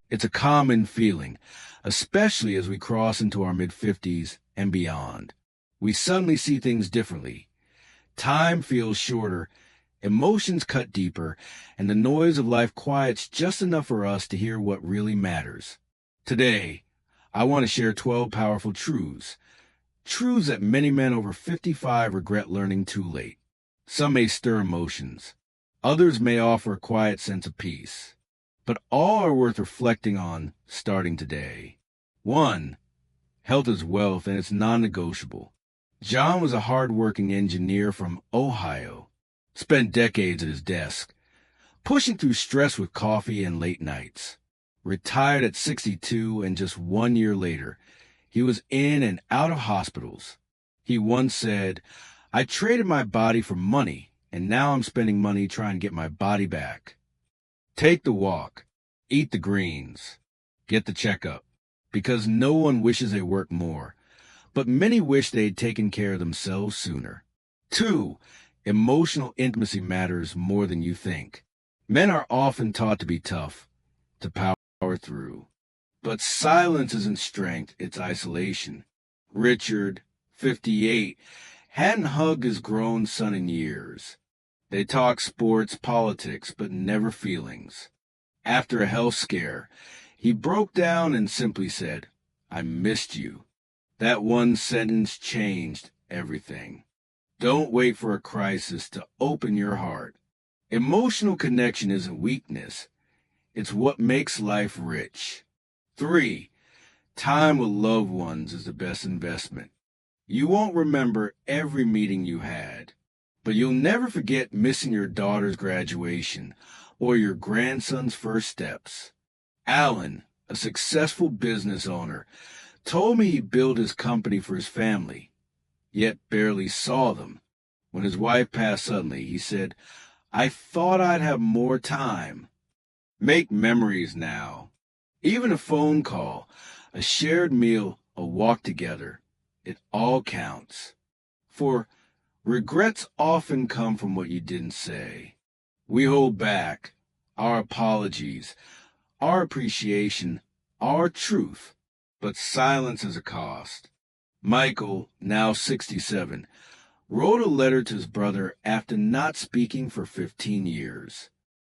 It's a common feeling, especially as we cross into our mid-50s and beyond. We suddenly see things differently. Time feels shorter, emotions cut deeper, and the noise of life quiets just enough for us to hear what really matters. Today, I want to share 12 powerful truths. Truths that many men over 55 regret learning too late. Some may stir emotions. Others may offer a quiet sense of peace. But all are worth reflecting on starting today. 1. Health is wealth and it's non-negotiable. John was a hard-working engineer from Ohio. Spent decades at his desk, pushing through stress with coffee and late nights. Retired at 62, and just 1 year later, he was in and out of hospitals. He once said, "I traded my body for money, and now I'm spending money trying to get my body back." Take the walk, eat the greens, get the checkup, because no one wishes they worked more, but many wish they'd taken care of themselves sooner. 2. Emotional intimacy matters more than you think. Men are often taught to be tough, to power through. But silence isn't strength, it's isolation. Richard, 58, hadn't hugged his grown son in years. They talked sports, politics, but never feelings. After a health scare, he broke down and simply said, "I missed you." That one sentence changed everything. Don't wait for a crisis to open your heart. Emotional connection isn't weakness. It's what makes life rich. 3. Time with loved ones is the best investment. You won't remember every meeting you had, but you'll never forget missing your daughter's graduation or your grandson's first steps. Alan, a successful business owner, told me he built his company for his family, yet barely saw them. When his wife passed suddenly, he said, "I thought I'd have more time." Make memories now. Even a phone call, a shared meal, a walk together, it all counts. For regrets often come from what you didn't say. We hold back our apologies, our appreciation, our truth, but silence is a cost. Michael, now 67, wrote a letter to his brother after not speaking for 15 years.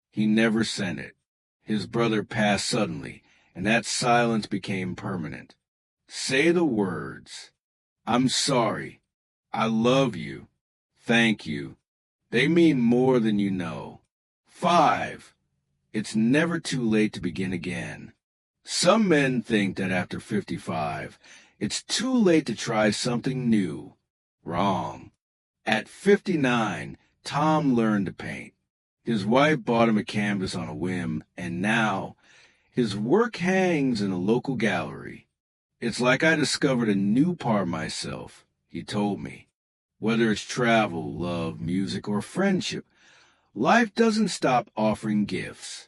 He never sent it. His brother passed suddenly, and that silence became permanent. Say the words, "I'm sorry. I love you. Thank you." They mean more than you know. 5. It's never too late to begin again. Some men think that after 55, it's too late to try something new. Wrong. At 59, Tom learned to paint. His wife bought him a canvas on a whim, and now his work hangs in a local gallery. "It's like I discovered a new part of myself," he told me. Whether it's travel, love, music, or friendship, life doesn't stop offering gifts.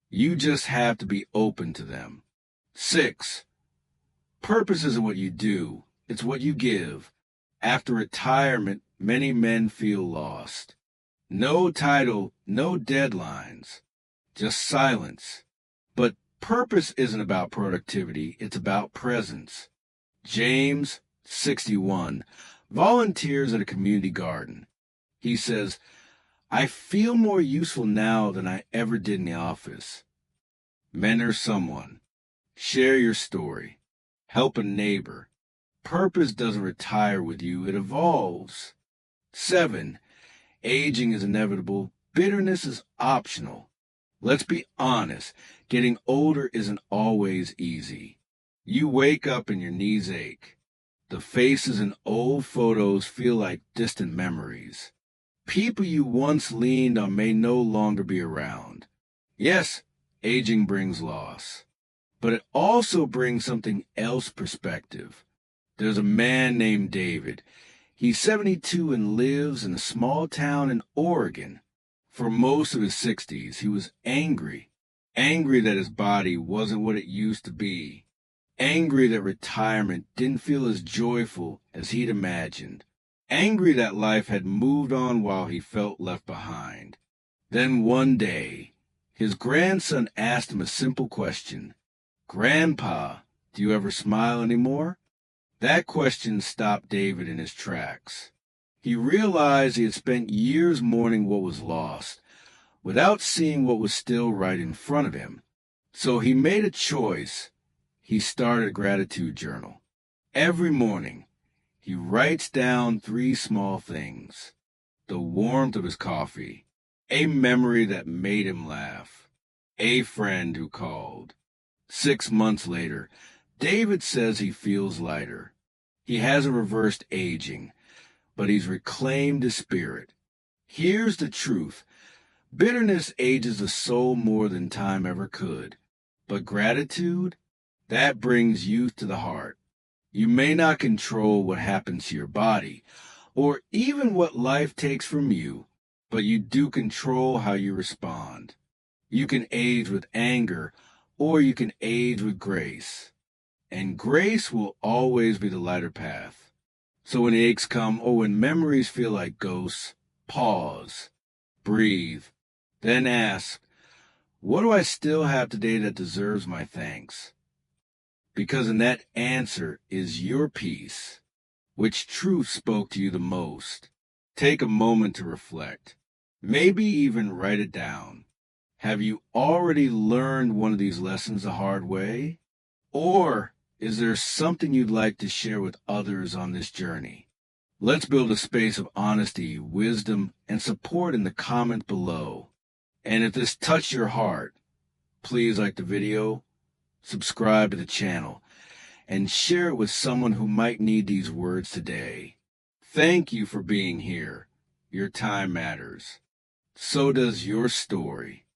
You just have to be open to them. 6. Purpose isn't what you do, it's what you give. After retirement, many men feel lost. No title, no deadlines, just silence. But purpose isn't about productivity, it's about presence. James, 61, volunteers at a community garden. He says, "I feel more useful now than I ever did in the office." Mentor someone. Share your story. Help a neighbor. Purpose doesn't retire with you, it evolves. 7. Aging is inevitable. Bitterness is optional. Let's be honest, getting older isn't always easy. You wake up and your knees ache. The faces in old photos feel like distant memories. People you once leaned on may no longer be around. Yes, aging brings loss, but it also brings something else perspective. There's a man named David. He's 72 and lives in a small town in Oregon. For most of his 60s, he was angry. Angry that his body wasn't what it used to be. Angry that retirement didn't feel as joyful as he'd imagined. Angry that life had moved on while he felt left behind. Then one day, his grandson asked him a simple question. "Grandpa, do you ever smile anymore?" That question stopped David in his tracks. He realized he had spent years mourning what was lost, without seeing what was still right in front of him. So he made a choice. He started a gratitude journal. Every morning, he writes down 3 small things: the warmth of his coffee, a memory that made him laugh, a friend who called. 6 months later, David says he feels lighter. He hasn't reversed aging, but he's reclaimed his spirit. Here's the truth. Bitterness ages the soul more than time ever could. But gratitude, that brings youth to the heart. You may not control what happens to your body, or even what life takes from you, but you do control how you respond. You can age with anger, or you can age with grace. And grace will always be the lighter path. So when aches come, or when memories feel like ghosts, pause, breathe, then ask, what do I still have today that deserves my thanks? Because in that answer is your peace. Which truth spoke to you the most? Take a moment to reflect. Maybe even write it down. Have you already learned one of these lessons the hard way? Or is there something you'd like to share with others on this journey? Let's build a space of honesty, wisdom, and support in the comments below. And if this touched your heart, please like the video, subscribe to the channel, and share it with someone who might need these words today. Thank you for being here. Your time matters. So does your story.